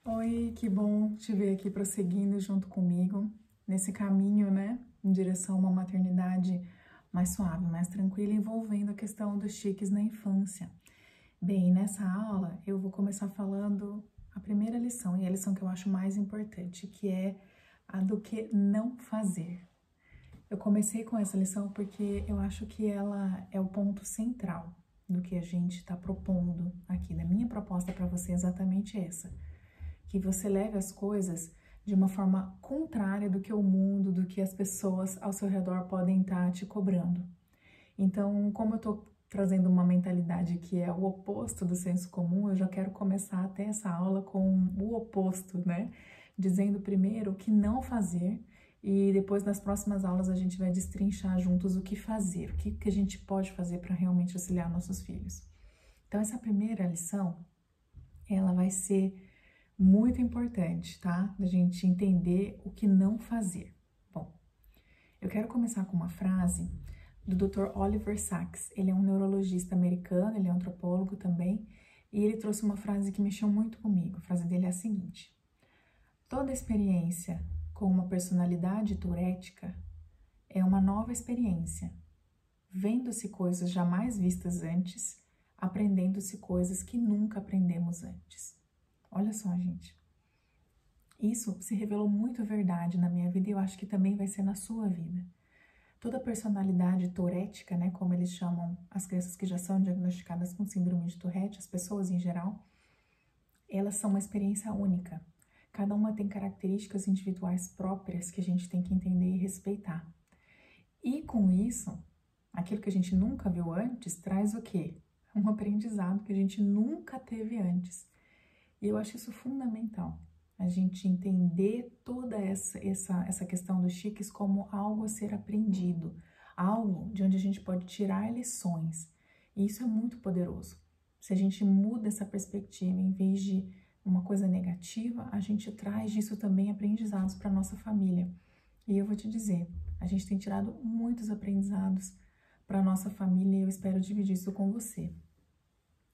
Oi, que bom te ver aqui prosseguindo junto comigo nesse caminho, né, em direção a uma maternidade mais suave, mais tranquila, envolvendo a questão dos tiques na infância. Bem, nessa aula eu vou começar falando a primeira lição, e a lição que eu acho mais importante, que é a do que não fazer. Eu comecei com essa lição porque eu acho que ela é o ponto central do que a gente está propondo aqui. Da minha proposta para você é exatamente essa. Que você leve as coisas de uma forma contrária do que o mundo, do que as pessoas ao seu redor podem estar te cobrando. Então, como eu estou trazendo uma mentalidade que é o oposto do senso comum, eu já quero começar até essa aula com o oposto, né? Dizendo primeiro o que não fazer e depois nas próximas aulas a gente vai destrinchar juntos o que fazer, o que a gente pode fazer para realmente auxiliar nossos filhos. Então, essa primeira lição, ela vai ser muito importante, tá? Da gente entender o que não fazer. Bom, eu quero começar com uma frase do Dr. Oliver Sacks. Ele é um neurologista americano, ele é antropólogo também, e ele trouxe uma frase que mexeu muito comigo. A frase dele é a seguinte: toda experiência com uma personalidade tourética é uma nova experiência, vendo-se coisas jamais vistas antes, aprendendo-se coisas que nunca aprendemos antes. Olha só, gente, isso se revelou muito verdade na minha vida e eu acho que também vai ser na sua vida. Toda personalidade tourética, né, como eles chamam as crianças que já são diagnosticadas com síndrome de Tourette, as pessoas em geral, elas são uma experiência única. Cada uma tem características individuais próprias que a gente tem que entender e respeitar. E com isso, aquilo que a gente nunca viu antes traz o quê? Um aprendizado que a gente nunca teve antes. E eu acho isso fundamental, a gente entender toda essa questão dos tiques como algo a ser aprendido, algo de onde a gente pode tirar lições. E isso é muito poderoso. Se a gente muda essa perspectiva, em vez de uma coisa negativa, a gente traz disso também aprendizados para a nossa família. E eu vou te dizer, a gente tem tirado muitos aprendizados para a nossa família e eu espero dividir isso com você.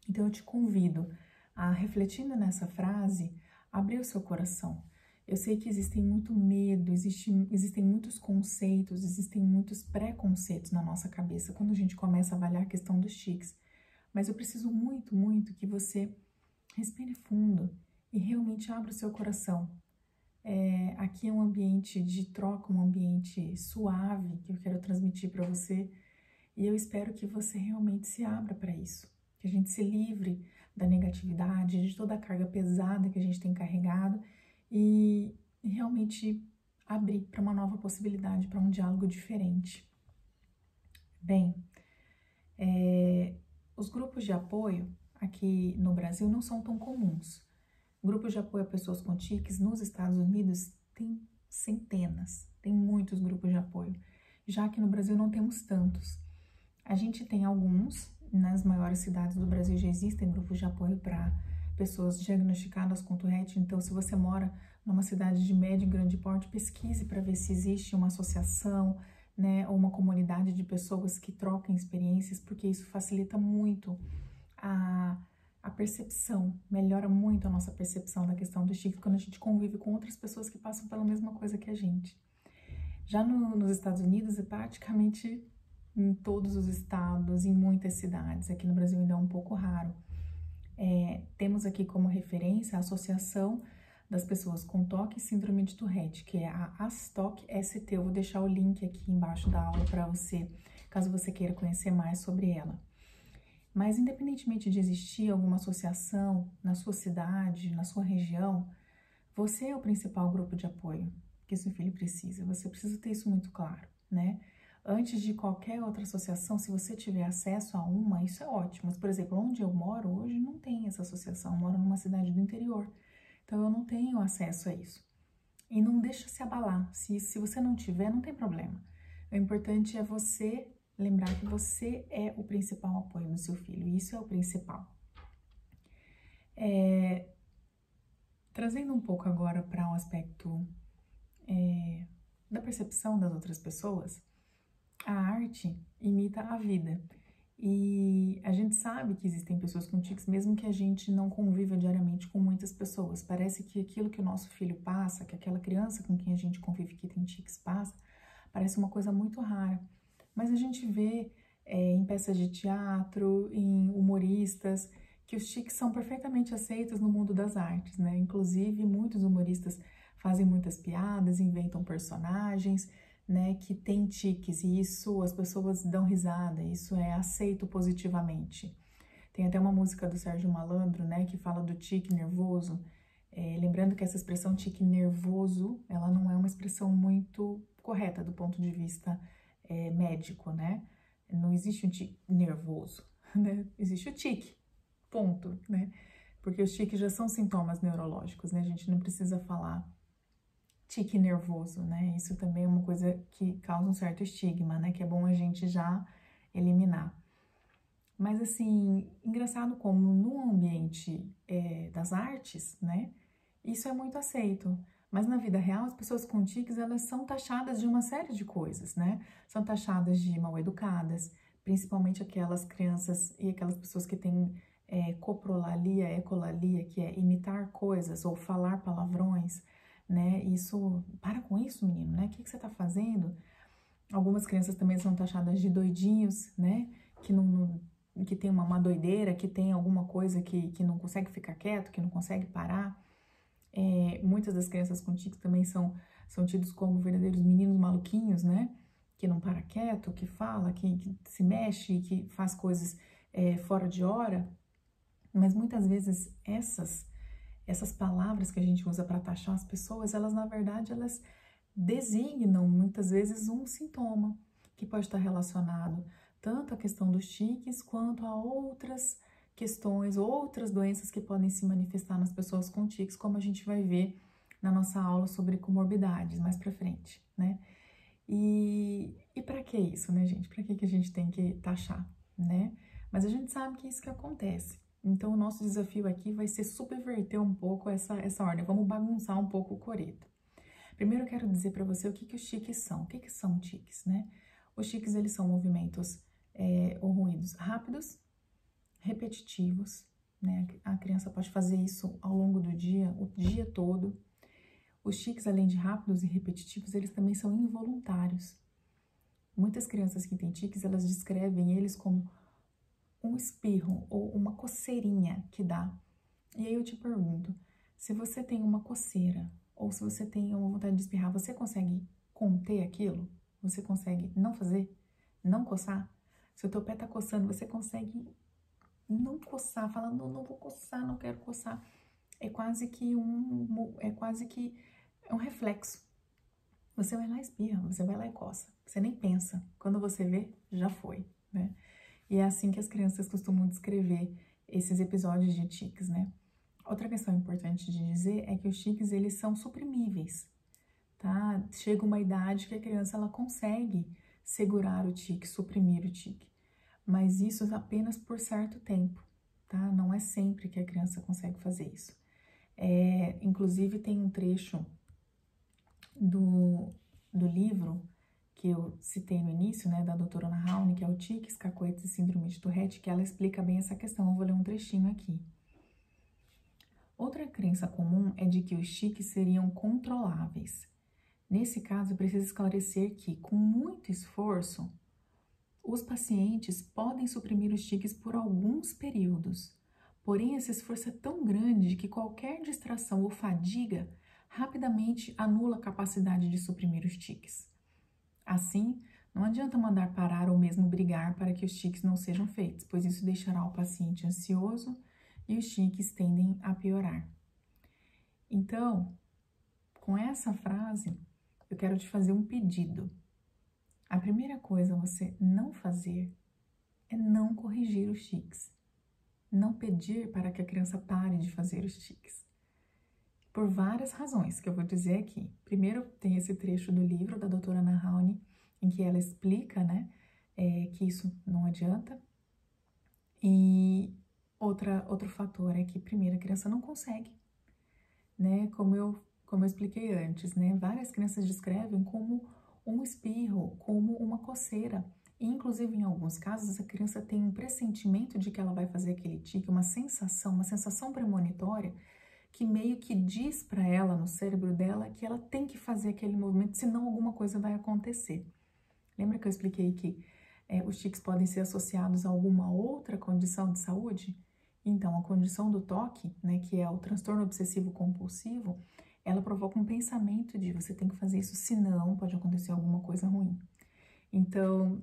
Então eu te convido a, refletindo nessa frase, abrir o seu coração. Eu sei que existem muito medo, existem muitos conceitos, existem muitos preconceitos na nossa cabeça quando a gente começa a avaliar a questão dos tiques. Mas eu preciso muito, muito que você respire fundo e realmente abra o seu coração. Aqui é um ambiente de troca, um ambiente suave que eu quero transmitir para você e eu espero que você realmente se abra para isso, que a gente se livre da negatividade, de toda a carga pesada que a gente tem carregado e realmente abrir para uma nova possibilidade, para um diálogo diferente. Bem, os grupos de apoio aqui no Brasil não são tão comuns. Grupos de apoio a pessoas com tiques nos Estados Unidos tem centenas, tem muitos grupos de apoio, já que no Brasil não temos tantos. A gente tem alguns. Nas maiores cidades do Brasil já existem grupos de apoio para pessoas diagnosticadas com Tourette, então se você mora numa cidade de médio e grande porte, pesquise para ver se existe uma associação, né, ou uma comunidade de pessoas que trocam experiências, porque isso facilita muito a percepção, melhora muito a nossa percepção da questão do tiques quando a gente convive com outras pessoas que passam pela mesma coisa que a gente. Já nos Estados Unidos é praticamente em todos os estados, em muitas cidades. Aqui no Brasil ainda é um pouco raro. Temos aqui como referência a Associação das Pessoas com TOC e Síndrome de Tourette, que é a ASTOC-ST. Eu vou deixar o link aqui embaixo da aula para você, caso você queira conhecer mais sobre ela. Mas independentemente de existir alguma associação na sua cidade, na sua região, você é o principal grupo de apoio que seu filho precisa. Você precisa ter isso muito claro, né? Antes de qualquer outra associação, se você tiver acesso a uma, isso é ótimo. Mas, por exemplo, onde eu moro hoje não tem essa associação. Eu moro numa cidade do interior, então eu não tenho acesso a isso. E não deixa se abalar. Se você não tiver, não tem problema. O importante é você lembrar que você é o principal apoio do seu filho. Isso é o principal. Trazendo um pouco agora para um aspecto da percepção das outras pessoas, a arte imita a vida E a gente sabe que existem pessoas com tiques, mesmo que a gente não conviva diariamente com muitas pessoas. Parece que aquilo que o nosso filho passa, que aquela criança com quem a gente convive que tem tiques passa, parece uma coisa muito rara. Mas a gente vê em peças de teatro, em humoristas, que os tiques são perfeitamente aceitos no mundo das artes, né? Inclusive, muitos humoristas fazem muitas piadas, inventam personagens, né, que tem tiques, e isso as pessoas dão risada, isso é aceito positivamente. Tem até uma música do Sérgio Malandro, né, que fala do tique nervoso, lembrando que essa expressão tique nervoso, ela não é uma expressão muito correta do ponto de vista médico, né? Não existe um tique nervoso, né? Existe o tique, ponto, né? Porque os tiques já são sintomas neurológicos, né? A gente não precisa falar tique nervoso, né? Isso também é uma coisa que causa um certo estigma, né? Que é bom a gente já eliminar. Mas, assim, engraçado como no ambiente das artes, né? Isso é muito aceito. Mas na vida real, as pessoas com tiques, elas são taxadas de uma série de coisas, né? São taxadas de mal educadas, principalmente aquelas crianças e aquelas pessoas que têm coprolalia, ecolalia, que é imitar coisas ou falar palavrões, né? Isso, para com isso, menino, né? O que você tá fazendo? Algumas crianças também são taxadas de doidinhos, né? Que tem uma doideira, que tem alguma coisa que não consegue ficar quieto, que não consegue parar. Muitas das crianças com tiques também são tidos como verdadeiros meninos maluquinhos, né? Que não para quieto, que fala, que se mexe, que faz coisas fora de hora. Mas muitas vezes essas palavras que a gente usa para taxar as pessoas, elas na verdade elas designam muitas vezes um sintoma que pode estar relacionado tanto à questão dos tiques quanto a outras questões, outras doenças que podem se manifestar nas pessoas com tiques, como a gente vai ver na nossa aula sobre comorbidades mais pra frente, né? E para que isso, né, gente? Para que a gente tem que taxar, né? Mas a gente sabe que é isso que acontece. Então, o nosso desafio aqui vai ser subverter um pouco essa ordem. Vamos bagunçar um pouco o coreto. Primeiro, eu quero dizer para você o que os tiques são. O que são tiques, né? Os tiques, eles são movimentos ou ruídos rápidos, repetitivos, né? A criança pode fazer isso ao longo do dia, o dia todo. Os tiques, além de rápidos e repetitivos, eles também são involuntários. Muitas crianças que têm tiques, elas descrevem eles como um espirro ou uma coceirinha que dá. E aí eu te pergunto, se você tem uma coceira ou se você tem uma vontade de espirrar, você consegue conter aquilo? Você consegue não fazer? Não coçar? Se o teu pé tá coçando, você consegue não coçar, falando, não vou coçar, não quero coçar. É quase que um reflexo. Você vai lá e espirra, você vai lá e coça. Você nem pensa. Quando você vê, já foi, né? E é assim que as crianças costumam descrever esses episódios de tiques, né? Outra questão importante de dizer é que os tiques, eles são suprimíveis, tá? Chega uma idade que a criança, ela consegue segurar o tique, suprimir o tique. Mas isso apenas por certo tempo, tá? Não é sempre que a criança consegue fazer isso. Inclusive, tem um trecho do livro que eu citei no início, né, da doutora Ana Raune, que é o tiques, cacoetes e síndrome de Tourette, que ela explica bem essa questão. Eu vou ler um trechinho aqui. Outra crença comum é de que os tiques seriam controláveis. Nesse caso, precisa esclarecer que, com muito esforço, os pacientes podem suprimir os tiques por alguns períodos. Porém, esse esforço é tão grande que qualquer distração ou fadiga rapidamente anula a capacidade de suprimir os tiques. Assim, não adianta mandar parar ou mesmo brigar para que os tiques não sejam feitos, pois isso deixará o paciente ansioso e os tiques tendem a piorar. Então, com essa frase, eu quero te fazer um pedido. A primeira coisa a você não fazer é não corrigir os tiques. Não pedir para que a criança pare de fazer os tiques. Por várias razões que eu vou dizer aqui. Primeiro, tem esse trecho do livro da doutora Ana Raune, em que ela explica, né, que isso não adianta. E outro fator é que, primeiro, a criança não consegue, né, como eu expliquei antes, né, várias crianças descrevem como um espirro, como uma coceira. E, inclusive, em alguns casos, a criança tem um pressentimento de que ela vai fazer aquele tique, uma sensação premonitória, que meio que diz para ela, no cérebro dela, que ela tem que fazer aquele movimento, senão alguma coisa vai acontecer. Lembra que eu expliquei que os tiques podem ser associados a alguma outra condição de saúde? Então, a condição do toque, né, que é o transtorno obsessivo compulsivo, ela provoca um pensamento de você tem que fazer isso, senão pode acontecer alguma coisa ruim. Então,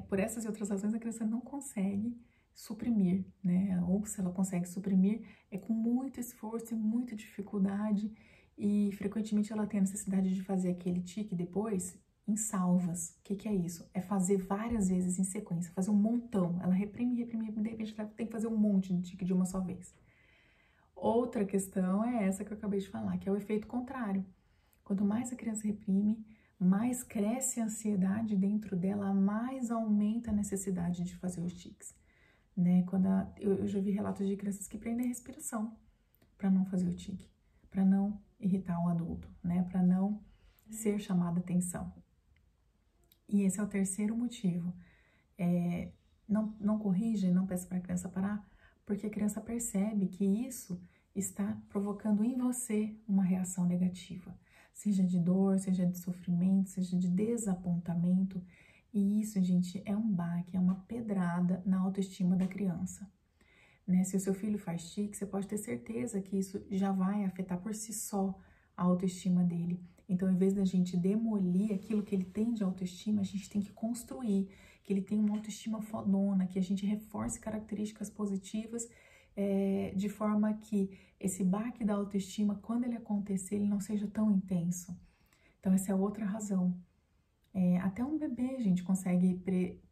por essas e outras razões, a criança não consegue suprimir, né? Ou se ela consegue suprimir, é com muito esforço e muita dificuldade, e frequentemente ela tem a necessidade de fazer aquele tique depois em salvas. O que é isso? É fazer várias vezes em sequência, fazer um montão. Ela reprime, de repente ela tem que fazer um monte de tique de uma só vez. Outra questão é essa que eu acabei de falar, que é o efeito contrário. Quanto mais a criança reprime, mais cresce a ansiedade dentro dela, mais aumenta a necessidade de fazer os tiques. Né? Eu já vi relatos de crianças que prendem a respiração para não fazer o tique, para não irritar um adulto, né? Para não ser chamada atenção. E esse é o terceiro motivo. Não corrija e não peça para a criança parar, porque a criança percebe que isso está provocando em você uma reação negativa, seja de dor, seja de sofrimento, seja de desapontamento. E isso, gente, é um baque, é uma pedrada na autoestima da criança. Né? Se o seu filho faz tique, você pode ter certeza que isso já vai afetar por si só a autoestima dele. Então, em vez da gente demolir aquilo que ele tem de autoestima, a gente tem que construir, que ele tenha uma autoestima fodona, que a gente reforce características positivas, de forma que esse baque da autoestima, quando ele acontecer, ele não seja tão intenso. Então, essa é outra razão. Até um bebê, a gente consegue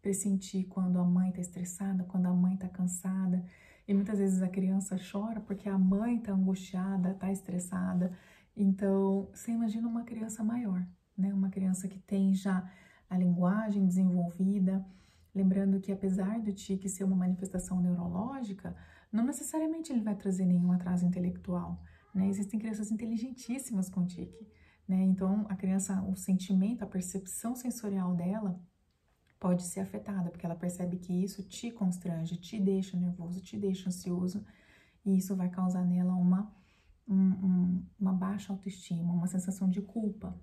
pressentir quando a mãe está estressada, quando a mãe está cansada. E muitas vezes a criança chora porque a mãe está angustiada, está estressada. Então, você imagina uma criança maior, né? Uma criança que tem já a linguagem desenvolvida. Lembrando que apesar do tique ser uma manifestação neurológica, não necessariamente ele vai trazer nenhum atraso intelectual, né? Existem crianças inteligentíssimas com tique. Né? Então, a criança, o sentimento, a percepção sensorial dela pode ser afetada, porque ela percebe que isso te constrange, te deixa nervoso, te deixa ansioso, e isso vai causar nela uma baixa autoestima, uma sensação de culpa.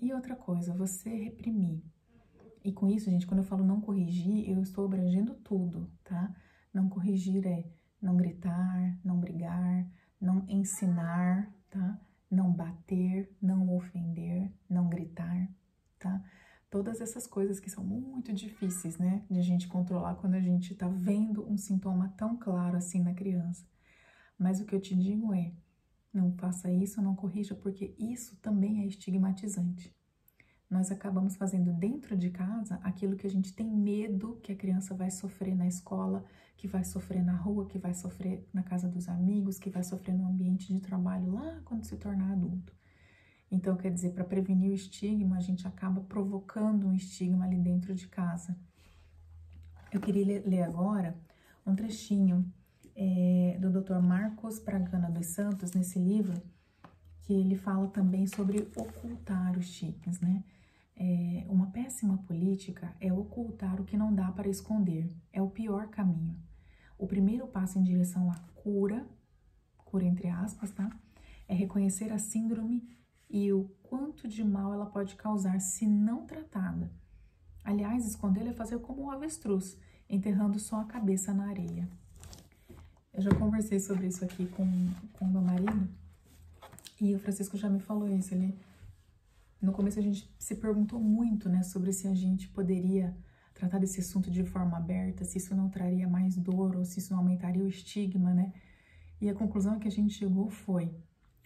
E outra coisa, você reprimir. E com isso, gente, quando eu falo não corrigir, eu estou abrangendo tudo, tá? Não corrigir é não gritar, não brigar, não ensinar, tá? Não bater, não ofender, não gritar, tá? Todas essas coisas que são muito difíceis, né, de a gente controlar quando a gente tá vendo um sintoma tão claro assim na criança. Mas o que eu te digo é, não faça isso, não corrija, porque isso também é estigmatizante. Nós acabamos fazendo dentro de casa aquilo que a gente tem medo que a criança vai sofrer na escola, que vai sofrer na rua, que vai sofrer na casa dos amigos, que vai sofrer no ambiente de trabalho lá quando se tornar adulto. Então, quer dizer, para prevenir o estigma, a gente acaba provocando um estigma ali dentro de casa. Eu queria ler agora um trechinho do Dr. Marcos Pragana dos Santos, nesse livro, que ele fala também sobre ocultar os tiques, né? Uma péssima política é ocultar o que não dá para esconder. É o pior caminho. O primeiro passo em direção à cura entre aspas, tá? É reconhecer a síndrome e o quanto de mal ela pode causar se não tratada. Aliás, escondê-la é fazer como um avestruz, enterrando só a cabeça na areia. Eu já conversei sobre isso aqui com meu marido, e o Francisco já me falou isso. No começo a gente se perguntou muito, né, sobre se a gente poderia tratar desse assunto de forma aberta, se isso não traria mais dor ou se isso não aumentaria o estigma, né? E a conclusão que a gente chegou foi,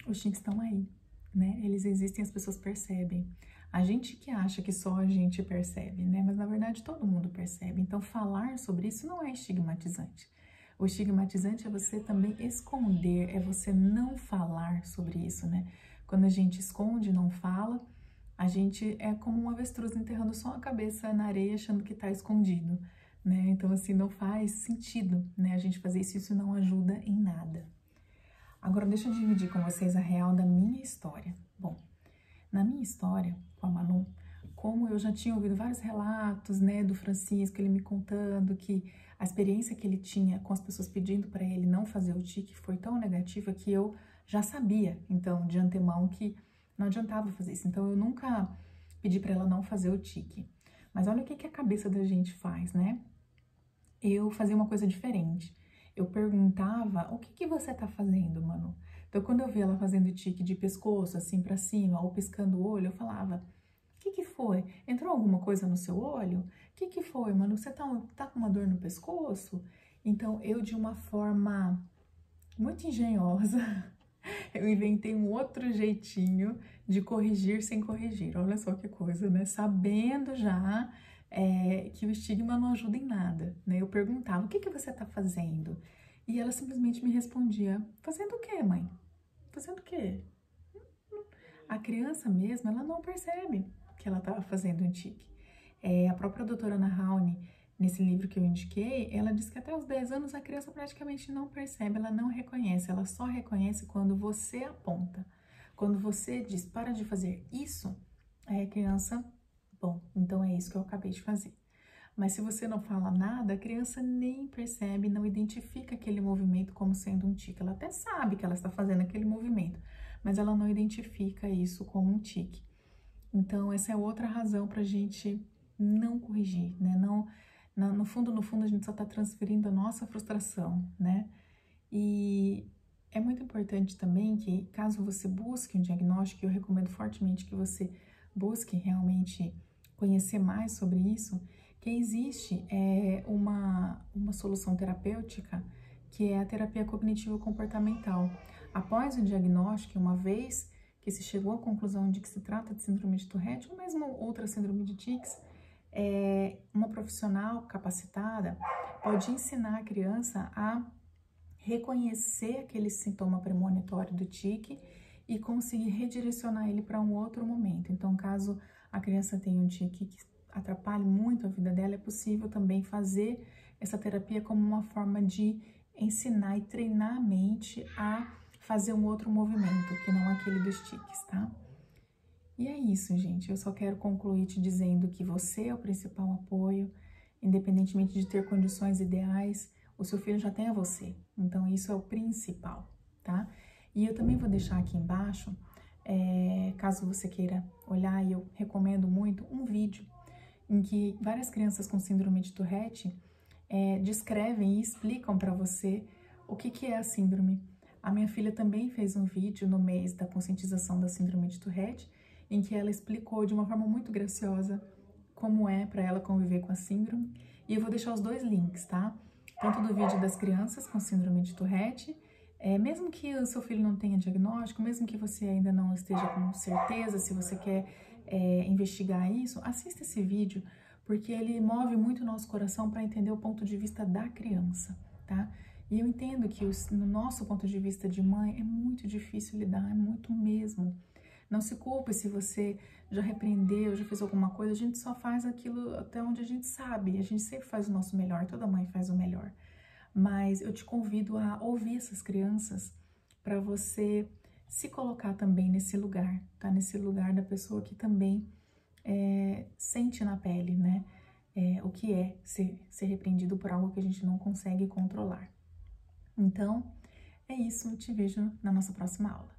os tiques estão aí, né? Eles existem, as pessoas percebem. A gente que acha que só a gente percebe, né? Mas na verdade todo mundo percebe. Então falar sobre isso não é estigmatizante. O estigmatizante é você também esconder, é você não falar sobre isso, né? Quando a gente esconde, não fala, a gente é como um avestruz enterrando só a cabeça na areia achando que tá escondido, né? Então, assim, não faz sentido, né, a gente fazer isso, isso não ajuda em nada. Agora, deixa eu dividir com vocês a real da minha história. Bom, na minha história com a Manu, como eu já tinha ouvido vários relatos, né, do Francisco, ele me contando que a experiência que ele tinha com as pessoas pedindo para ele não fazer o tique foi tão negativa que eu já sabia, então, de antemão, que não adiantava fazer isso. Então, eu nunca pedi para ela não fazer o tique. Mas olha o que a cabeça da gente faz, né? Eu fazia uma coisa diferente. Eu perguntava, o que você tá fazendo, Manu? Então, quando eu via ela fazendo tique de pescoço, assim pra cima, ou piscando o olho, eu falava, o que foi? Entrou alguma coisa no seu olho? O que foi, Manu? Você tá com uma dor no pescoço? Então, eu, de uma forma muito engenhosa, eu inventei um outro jeitinho de corrigir sem corrigir. Olha só que coisa, né? Sabendo já que o estigma não ajuda em nada, né? Eu perguntava, o que você tá fazendo? E ela simplesmente me respondia, fazendo o quê, mãe? Fazendo o quê? A criança mesmo, ela não percebe que ela estava fazendo um tique. A própria doutora Ana Raune, nesse livro que eu indiquei, ela diz que até os 10 anos a criança praticamente não percebe, ela não reconhece, ela só reconhece quando você aponta. Quando você diz, para de fazer isso, aí a criança, bom, então é isso que eu acabei de fazer. Mas se você não fala nada, a criança nem percebe, não identifica aquele movimento como sendo um tique. Ela até sabe que ela está fazendo aquele movimento, mas ela não identifica isso como um tique. Então, essa é outra razão para a gente não corrigir, né? Não, no fundo, a gente só está transferindo a nossa frustração, né? E é muito importante também que, caso você busque um diagnóstico, eu recomendo fortemente que você busque realmente conhecer mais sobre isso, que existe uma solução terapêutica, que é a terapia cognitivo-comportamental. Após o diagnóstico, uma vez que se chegou à conclusão de que se trata de síndrome de Tourette ou mesmo outra síndrome de tics, uma profissional capacitada pode ensinar a criança a reconhecer aquele sintoma premonitório do tique e conseguir redirecionar ele para um outro momento. Então, caso a criança tenha um tique que atrapalhe muito a vida dela, é possível também fazer essa terapia como uma forma de ensinar e treinar a mente a fazer um outro movimento, que não aquele dos tiques, tá? E é isso, gente. Eu só quero concluir te dizendo que você é o principal apoio, independentemente de ter condições ideais, o seu filho já tem a você. Então, isso é o principal, tá? E eu também vou deixar aqui embaixo, caso você queira olhar, e eu recomendo muito, um vídeo em que várias crianças com síndrome de Tourette descrevem e explicam para você o que é a síndrome. A minha filha também fez um vídeo no mês da conscientização da síndrome de Tourette, em que ela explicou de uma forma muito graciosa como é para ela conviver com a síndrome. E eu vou deixar os dois links, tá? Tanto do vídeo das crianças com síndrome de Tourette, mesmo que o seu filho não tenha diagnóstico, mesmo que você ainda não esteja com certeza, se você quer investigar isso, assista esse vídeo, porque ele move muito o nosso coração para entender o ponto de vista da criança, tá? E eu entendo que no nosso ponto de vista de mãe é muito difícil lidar, é muito mesmo. Não se culpe se você já repreendeu, já fez alguma coisa, a gente só faz aquilo até onde a gente sabe, a gente sempre faz o nosso melhor, toda mãe faz o melhor. Mas eu te convido a ouvir essas crianças para você se colocar também nesse lugar, tá? Nesse lugar da pessoa que também sente na pele, né? O que é ser repreendido por algo que a gente não consegue controlar. Então, é isso, te vejo na nossa próxima aula.